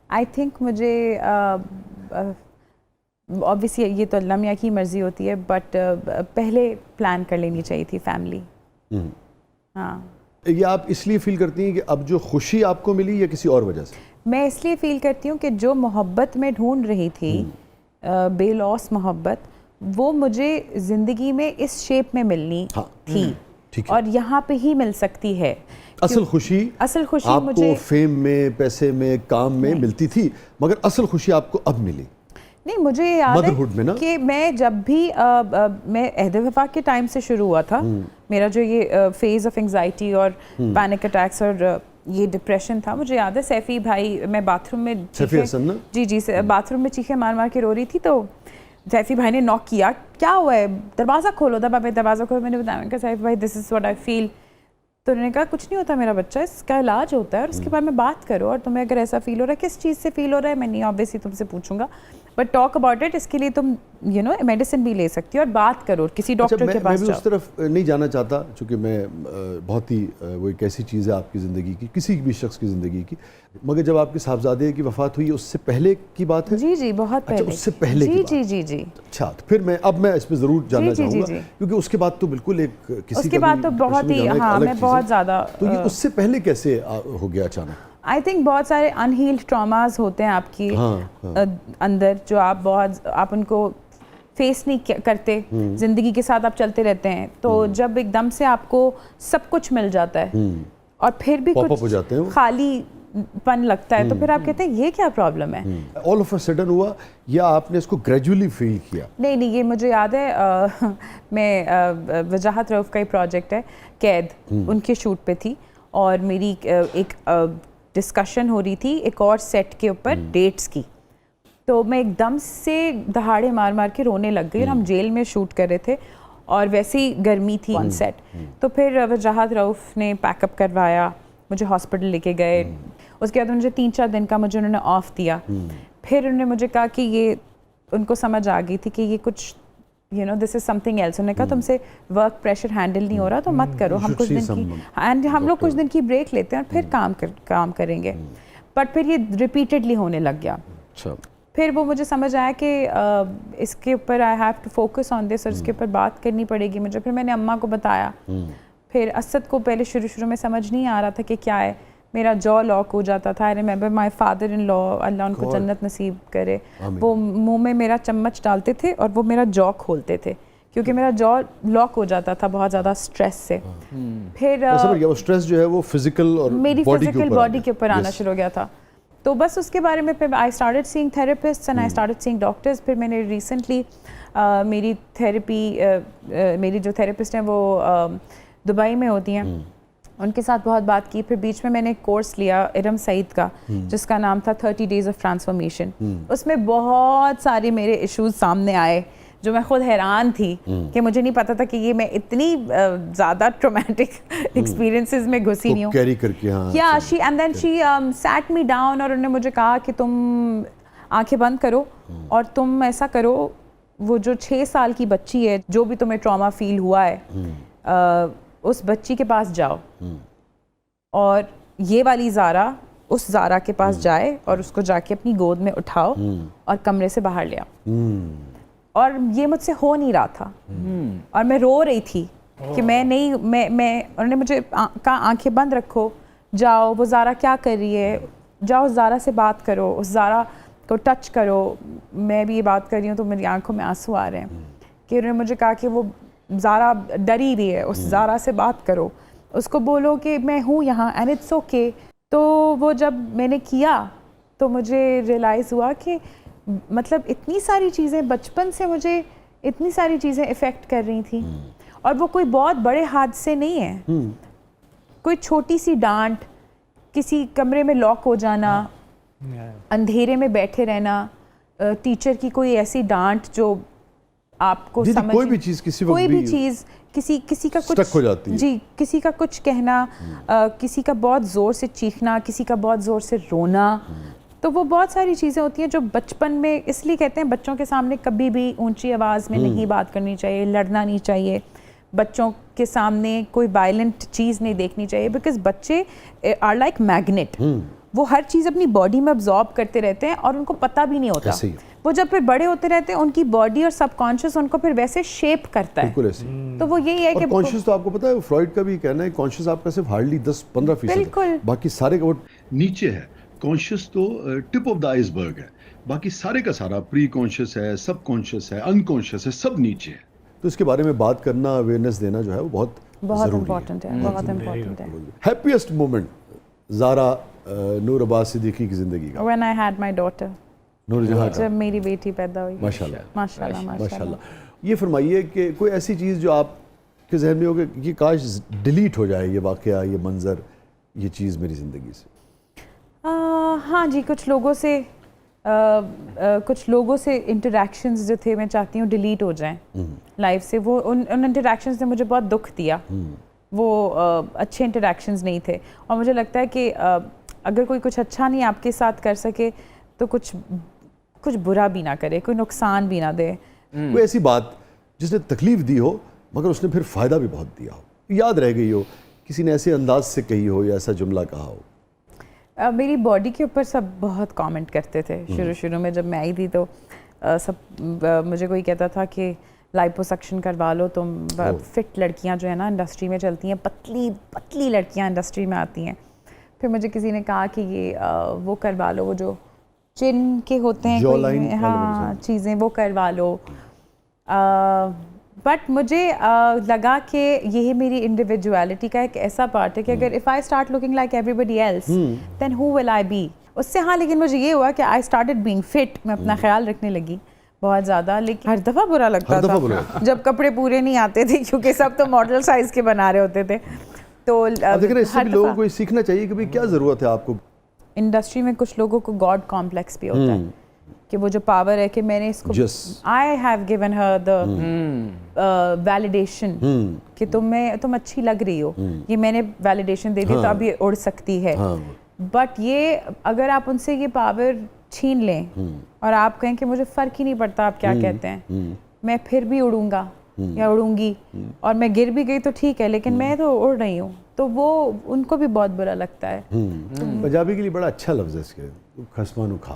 I think मुझे obviously ये तो अल्लाह मियाँ की मर्ज़ी होती है, बट पहले प्लान कर लेनी चाहिए थी फैमिली। हाँ, ये आप इसलिए फील करती हैं कि अब जो खुशी आपको मिली या किसी और वजह से? मैं इसलिए फ़ील करती हूँ कि जो मोहब्बत में ढूंढ रही थी, बेलौस मोहब्बत, वो मुझे ज़िंदगी में इस शेप में मिलनी थी, ठीक है। और यहाँ पे ही मिल सकती है। असल खुशी आपको मुझे फेम में, पैसे में, काम में मिलती थी, मगर असल खुशी आपको अब मिली। नहीं, मुझे याद मदरहुड में ना कि मैं जब भी मैं अहद वफा के टाइम से शुरू हुआ था मेरा जो ये फेज़ ऑफ एंजाइटी और पैनिक अटैक्स और ये डिप्रेशन था। मुझे याद है सैफ़ी भाई, मैं बाथरूम में बाथरूम में चीखे मार मार के रो रही थी, तो सैफ़ी भाई ने नॉक किया, क्या हुआ है, दरवाज़ा खोलो। दरवाज़ा खोलो, मैंने बताया सैफ़ी भाई this is what I feel. तो उन्होंने कहा कुछ नहीं होता मेरा बच्चा, इसका इलाज होता है और उसके बारे में बात करो, और तुम्हें अगर ऐसा फील हो रहा है, किस चीज़ से फील हो रहा है, मैं नहीं ऑब्वियसली तुमसे पूछूंगा, बट टॉक अबाउट इट। इसके लिए तुम मेडिसिन भी ले सकती हो और बात करो, किसी डॉक्टर के पास मैं भी उस तरफ नहीं जाना चाहता, क्योंकि मैं बहुत ही वो एक ऐसी चीज़ है आपकी ज़िंदगी की, किसी भी शख्स की ज़िंदगी की, मगर जब आपके साहबजादे की वफ़ात हुई उससे पहले की बात है? जी, बहुत पहले। उससे पहले की बात। जी। अच्छा, तो फिर मैं इस पर ज़रूर जानना चाहूँगा, क्योंकि उसके बाद तो बिल्कुल एक किसी उसके बाद तो बहुत ही, हाँ, मैं बहुत ज़्यादा। तो ये उससे पहले कैसे हो गया अचानक? आई थिंक बहुत सारे अनहील्ड ट्रॉमास होते हैं आपकी अंदर, जो आप उनको फेस नहीं करते, ज़िंदगी के साथ आप चलते रहते हैं, तो जब एकदम से आपको सब कुछ मिल जाता है और फिर भी कुछ खालीपन लगता है, तो फिर आप कहते हैं ये क्या प्रॉब्लम है। ऑल ऑफ अ सडन हुआ या आपने इसको ग्रेजुअली फील किया? नहीं, ये मुझे याद है, मैं वजाहत रऊफ़ का ही प्रोजेक्ट है, कैद, उनके शूट पे थी, और मेरी एक डिस्कशन हो रही थी एक और सेट के ऊपर डेट्स की, तो मैं एकदम से दहाड़े मार मार के रोने लग गई, और हम जेल में शूट कर रहे थे और वैसे ही गर्मी थी ऑन सेट। तो फिर वजाहत रऊफ़ ने पैकअप करवाया, मुझे हॉस्पिटल लेके गए, उसके बाद मुझे 3-4 दिन का मुझे उन्होंने ऑफ दिया। फिर उन्होंने मुझे कहा कि ये, उनको समझ आ गई थी कि ये कुछ दिस इज समथिंग एल्स। उन्होंने कहा तुमसे वर्क प्रेशर हैंडल नहीं हो रहा, तो मत करो, हम कुछ दिन की हम लोग कुछ दिन की ब्रेक लेते हैं और फिर काम करेंगे। बट फिर ये रिपीटेडली होने लग गया। फिर वो मुझे समझ आया कि इसके ऊपर I have to focus on this, और इसके ऊपर बात करनी पड़ेगी मुझे। फिर मैंने अम्मा को बताया। फिर असद को पहले शुरू में समझ नहीं आ रहा था कि क्या है, मेरा जॉ लॉक हो जाता था। I remember my father in law, Allah उनको जन्नत नसीब करे, वो मुंह में मेरा चम्मच डालते थे और वो मेरा जॉ खोलते थे, क्योंकि मेरा जॉ लॉक हो जाता था बहुत ज़्यादा स्ट्रेस से। फिर वो स्ट्रेस जो है वो फिजिकल और मेरी फिजिकल बॉडी के ऊपर आना शुरू हो गया था। तो बस उसके बारे में फिर I started seeing therapist and I started seeing doctors. फिर मैंने रिसेंटली मेरी थेरेपी, मेरी जो थेरेपिस्ट हैं वो दुबई में होती हैं, उनके साथ बहुत बात की। फिर बीच में मैंने एक कोर्स लिया इरम सईद का, जिसका नाम था 30 डेज ऑफ ट्रांसफॉर्मेशन। उसमें बहुत सारे मेरे इश्यूज सामने आए, जो मैं खुद हैरान थी कि मुझे नहीं पता था कि ये मैं इतनी ज़्यादा ट्रॉमेटिक एक्सपीरियंसेस में घुसी नहीं हूँ कैरी करके। या she and then she sat me down, और उन्होंने मुझे कहा कि तुम आंखें बंद करो और तुम ऐसा करो, वो जो 6 साल की बच्ची है, जो भी तुम्हें ट्रॉमा फील हुआ है, उस बच्ची के पास जाओ, और ये वाली ज़ारा उस ज़ारा के पास जाए और उसको जाके अपनी गोद में उठाओ और कमरे से बाहर ले आओ। और ये मुझसे हो नहीं रहा था, और मैं रो रही थी कि मैं नहीं, मैं उन्होंने मुझे कहा आंखें बंद रखो, जाओ, वो ज़ारा क्या कर रही है, जाओ ज़ारा से बात करो, उस ज़ारा को टच करो। मैं भी ये बात कर रही हूँ तो मेरी आंखों में आंसू आ रहे हैं कि उन्होंने मुझे कहा कि वो ज़ारा डरी हुई है, उस ज़ारा से बात करो, उसको बोलो कि मैं हूँ यहाँ एंड इट्स ओके। तो वो जब मैंने किया तो मुझे रियलाइज़ हुआ कि मतलब इतनी सारी चीज़ें बचपन से मुझे इतनी सारी चीज़ें इफ़ेक्ट कर रही थी, और वो कोई बहुत बड़े हादसे नहीं है, कोई छोटी सी डांट, किसी कमरे में लॉक हो जाना, अंधेरे में बैठे रहना, टीचर की कोई ऐसी डांट जो आपको समझ, कोई भी चीज़ किसी का कुछ हो जाती है। जी, किसी का कुछ कहना, किसी का बहुत ज़ोर से चीखना, किसी का बहुत ज़ोर से रोना, तो वो बहुत सारी चीज़ें होती हैं जो बचपन में, इसलिए कहते हैं बच्चों के सामने कभी भी ऊंची आवाज़ में नहीं बात करनी चाहिए, लड़ना नहीं चाहिए, बच्चों के सामने कोई वायलेंट चीज़ नहीं देखनी चाहिए, बिकॉज बच्चे आर लाइक मैग्नेट, वो हर चीज़ अपनी बॉडी में अब्जॉर्ब करते रहते हैं और उनको पता भी नहीं होता। ऐसे ही। वो जब फिर बड़े होते रहते हैं उनकी बॉडी और सबकॉन्शियस उनको फिर वैसे शेप करता है। बिल्कुल ऐसे। तो वो यही है कि कॉन्शियस तो आपको पता है फ्रॉइड का भी कहना है कॉन्शियस आपका सिर्फ हार्डली 10-15% बिल्कुल। है, बाकी सारे का वो नीचे है। कॉन्शियस तो टिप ऑफ द आइसबर्ग है, बाकी सारे का सारा प्री कॉन्शियस है, सब कॉन्शियस है, अनकॉन्शियस है, सब नीचे है। तो इसके बारे में बात करना, अवेयरनेस देना जो है वो बहुत जरूरी इम्पोर्टेंट है, बहुत इम्पोर्टेंट है। हैप्पीएस्ट मोमेंट ज़ारा नूर अब्बास सिद्दीकी की जिंदगी का? When I had my daughter, नूर जहां का? जब मेरी बेटी पैदा हुई। माशाल्लाह माशाल्लाह माशाल्लाह। माशाल्लाह। ये फरमाइए कि कोई ऐसी चीज़ जो आपके जहन में हो कि ये काश डिलीट हो जाए, ये वाक़या, ये मंज़र, ये चीज़ मेरी ज़िंदगी से? हाँ जी, कुछ लोगों से इंटरेक्शंस जो थे मैं चाहती हूँ डिलीट हो जाएं लाइफ से। वो उन इंटरेक्शंस ने मुझे बहुत दुख दिया। वो अच्छे इंटरेक्शंस नहीं थे और मुझे लगता है कि अगर कोई कुछ अच्छा नहीं आपके साथ कर सके तो कुछ बुरा भी ना करे, कोई नुकसान भी ना दे। कोई ऐसी बात जिसने तकलीफ दी हो मगर उसने फिर फ़ायदा भी बहुत दिया हो, याद रह गई हो, किसी ने ऐसे अंदाज से कही हो या ऐसा जुमला कहा हो? मेरी बॉडी के ऊपर सब बहुत कमेंट करते थे शुरू में जब मैं आई थी। तो सब मुझे कोई कहता था कि लाइपोसक्शन करवा लो तुम, फिट लड़कियां जो है ना इंडस्ट्री में चलती हैं, पतली पतली लड़कियां इंडस्ट्री में आती हैं। फिर मुझे किसी ने कहा कि ये वो करवा लो, वो जो चिन के होते हैं कोई, हाँ चीज़ें वो करवा लो। बट मुझे लगा कि यही मेरी इंडिविजुअलिटी का एक ऐसा पार्ट है कि अगर if I start looking like everybody else then who will I be उससे। हाँ, लेकिन मुझे ये हुआ कि आई स्टार्टेड बीइंग फिट, मैं अपना ख्याल रखने लगी बहुत ज़्यादा। लेकिन हर दफ़ा बुरा लगता था जब कपड़े पूरे नहीं आते थे, क्योंकि सब तो मॉडल साइज़ के बना रहे होते थे। तो अब देख रहे हैं, इससे भी लोगों को सीखना चाहिए कि भाई क्या ज़रूरत है आपको। इंडस्ट्री में कुछ लोगों को गॉड कॉम्प्लेक्स भी होता है कि वो जो पावर है कि मैंने इसको, I have given her the validation कि तुम अच्छी लग रही हो, ये मैंने वैलिडेशन दे दी तो अब ये उड़ सकती है। बट ये अगर आप उनसे ये पावर छीन लें और आप कहें कि मुझे फ़र्क ही नहीं पड़ता आप क्या कहते हैं, मैं फिर भी उड़ूंगा या उड़ूंगी, और मैं गिर भी गई तो ठीक है लेकिन मैं तो उड़ रही हूँ, तो वो उनको भी बहुत बुरा लगता है। पंजाबी के लिए बड़ा अच्छा लफ्ज़ है इसके, खसमानू खा।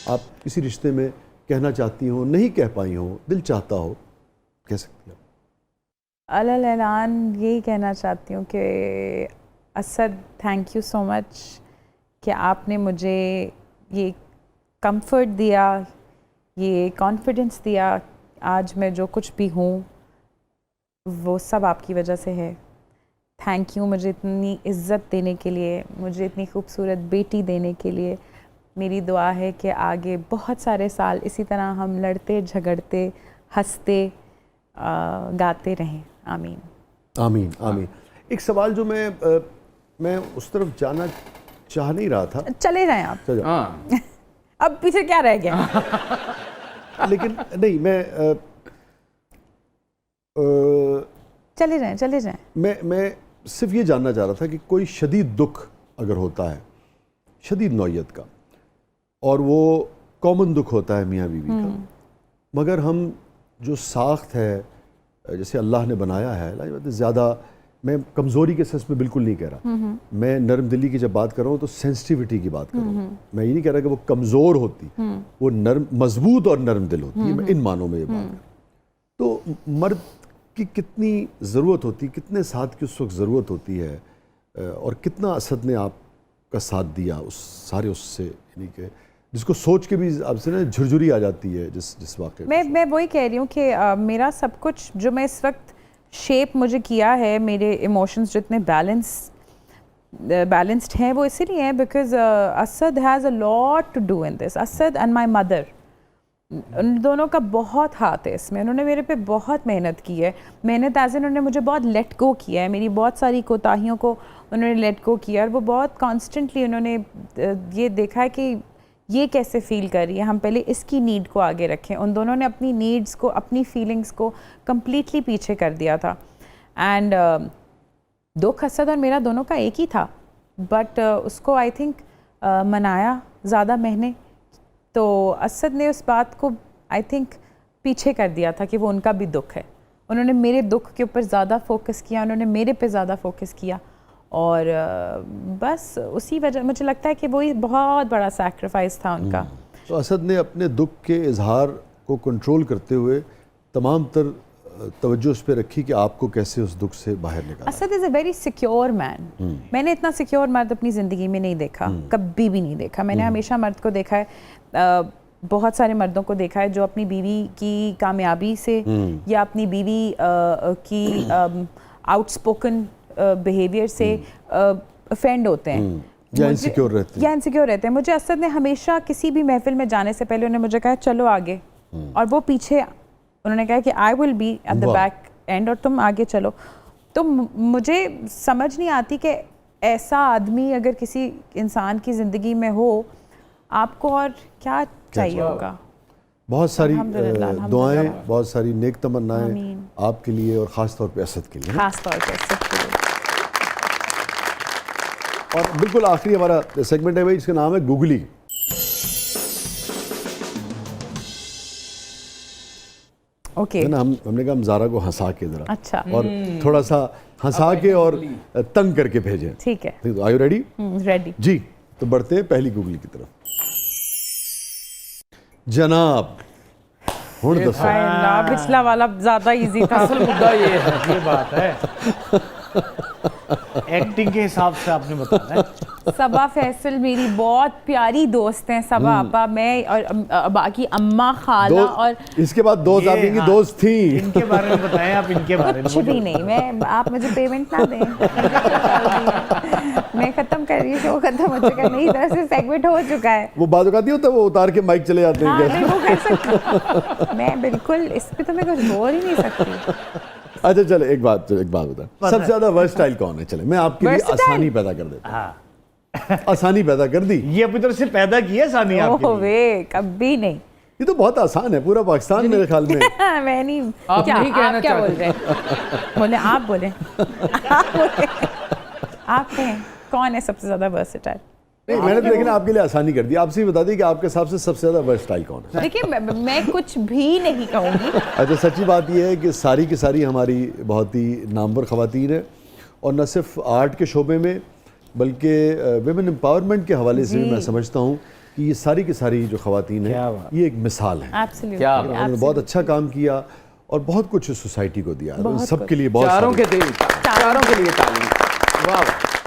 आप किसी रिश्ते में कहना चाहती हो, नहीं कह पाई हो, दिल चाहता हो, कह सकती हो? अलल ऐलान यही कहना चाहती हूँ कि Asad, thank you so much कि आपने मुझे ये कंफर्ट दिया, ये कॉन्फिडेंस दिया। आज मैं जो कुछ भी हूँ वो सब आपकी वजह से है। थैंक यू मुझे इतनी इज़्ज़त देने के लिए, मुझे इतनी खूबसूरत बेटी देने के लिए। मेरी दुआ है कि आगे बहुत सारे साल इसी तरह हम लड़ते झगड़ते हंसते गाते रहें। आमीन आमीन आमीन। एक सवाल जो मैं उस तरफ जाना चाह नहीं रहा था। चले जाएं आप। चल जाओ। अब पीछे क्या रह गया? लेकिन नहीं, मैं चले जाएं। मैं सिर्फ ये जानना चाह रहा था कि कोई शदीद दुख अगर होता है, शदीद नौयत का, और वो कॉमन दुख होता है मियाँ बीवी का, मगर हम जो साख्त है जैसे अल्लाह ने बनाया है, ज़्यादा मैं कमज़ोरी के सेंस में बिल्कुल नहीं कह रहा, मैं नरम दिली की जब बात कर रहा हूँ तो सेंसिटिविटी की बात कर रहा हूँ। मैं ये नहीं कह रहा कि वो कमज़ोर होती, वो नरम, मजबूत और नरम दिल होती है, मैं इन मानों में ये बात कर। तो मर्द की कितनी ज़रूरत होती, कितने साथ की उस वक्त ज़रूरत होती है, और कितना असद ने आपका साथ दिया उस सारे उससे, यानी कि जिसको सोच के भी आपसे ना झुरझुरी आ जाती है जिस वाक़े में। मैं वही कह रही हूँ कि मेरा सब कुछ जो मैं इस वक्त शेप मुझे किया है, मेरे इमोशंस जितने बैलेंस्ड हैं वो इसीलिए हैं because Asad has a lot to do in this. Asad and my mother, उन दोनों का बहुत हाथ है इसमें। उन्होंने मेरे पे बहुत मेहनत की है, मेहनत एज इन उन्होंने मुझे बहुत लेट गो किया है, मेरी बहुत सारी कोताहियों को उन्होंने लेट गो किया, और वो बहुत कॉन्स्टेंटली उन्होंने ये देखा है कि ये कैसे फ़ील कर रही है, हम पहले इसकी नीड को आगे रखें। उन दोनों ने अपनी नीड्स को, अपनी फीलिंग्स को कम्प्लीटली पीछे कर दिया था। एंड दुख असद और मेरा दोनों का एक ही था, बट उसको आई थिंक मनाया ज़्यादा मैंने, तो असद ने उस बात को आई थिंक पीछे कर दिया था कि वो उनका भी दुख है, उन्होंने मेरे दुख के ऊपर ज़्यादा फोकस किया, उन्होंने मेरे पे ज़्यादा फोकस किया और बस उसी वजह मुझे लगता है कि वही बहुत बड़ा सैक्रिफाइस था उनका। तो असद ने अपने दुख के इजहार को कंट्रोल करते हुए तमाम तर तवज्जो उस पर रखी कि आपको कैसे उस दुख से बाहर निकाला। Asad is a very secure man. मैंने इतना सिक्योर मर्द अपनी ज़िंदगी में नहीं देखा, कभी भी नहीं देखा। मैंने हमेशा मर्द को देखा है, बहुत सारे मर्दों को देखा है जो अपनी बीवी की कामयाबी से या अपनी बीवी की आउटस्पोकन बिहेवियर से ऑफेंड होते हैं या इनसिक्योर रहते हैं। मुझे असद ने हमेशा किसी भी महफिल में जाने से पहले उन्होंने मुझे कहा चलो आगे, और वो पीछे उन्होंने कहा कि I will be at the back and और तुम आगे चलो। तो मुझे समझ नहीं आती कि ऐसा आदमी अगर किसी इंसान की ज़िंदगी में हो, आपको और क्या चाहिए होगा। बहुत सारी अल्हम्दुलिल्लाह, दुआएं, बहुत सारी नेक तमन्नाएं आपके लिए और ख़ास तौर पे असद के लिए। खास तौर पर असद के लिए। और बिल्कुल आखिरी हमारा सेगमेंट है भाई, इसका नाम है गूगली। ओके है ना, हमने कहा हम ज़ारा को हंसा के ज़रा, अच्छा, और थोड़ा सा हंसा के और तंग करके भेजें। ठीक है, तो आर यू रेडी? रेडी जी, तो बढ़ते हैं पहली गूगली की तरफ। जनाब हुण दसो। पिछला वाला ज्यादा इजी था। असल मुद्दा ये है, ये बात है एक्टिंग के हिसाब से आपने बताना है। सबा फैसल मेरी बहुत प्यारी दोस्त हैं, सबा आपा, मैं और बाकी अम्मा खाला और इसके बाद दोस्त आपकी की दोस्त थी। इनके बारे में बताएं आप, इनके बारे में। कुछ भी नहीं, मैं आप मुझे पेमेंट ना दें। मैं खत्म कर रही हूँ, शो खत्म हो चुका है, मेरी तरफ से सेगमेंट हो चुका है। वो बात नहीं होता, वो उतार के माइक चले जाते हैं। हाँ, मैं वो कर सकती, मैं बिल्कुल इस पे तो मैं कुछ बोल ही नहीं सकती। अच्छा चले, एक बात बता, सबसे ज्यादा वर्सटाइल कौन है? चले मैं आपके लिए आसानी पैदा कर देता हूँ। आसानी पैदा कर दी, ये अपनी तरफ से पैदा की है सानी आपके लिए। वे कभी नहीं, ये तो बहुत आसान है, पूरा पाकिस्तान मेरे ख्याल में। मैं नहीं, आप क्या नहीं कहना आप क्या बोल चाहते? रहे हैं? बोले आप बोले, आप कहें कौन है सबसे ज्यादा वर्सेटाइल? नहीं, मैंने तो लेकिन आपके लिए आसानी कर दी। आपसे बता दी कि आपके हिसाब से सबसे ज्यादा वर्सटाइल कौन है। देखिए मैं कुछ भी नहीं कहूँगी। अच्छा, सच्ची बात यह है कि सारी की सारी हमारी बहुत ही नामवर ख़वातीन है, और न सिर्फ आर्ट के शोबे में बल्कि विमेन एम्पावरमेंट के हवाले से भी मैं समझता हूँ कि ये सारी की सारी जो ख़वातीन है ये एक मिसाल है। Absolutely, उन्होंने बहुत अच्छा काम किया और बहुत कुछ सोसाइटी को दिया, सबके लिए बहुत चारों सारी। के लिए तालीम। वाह।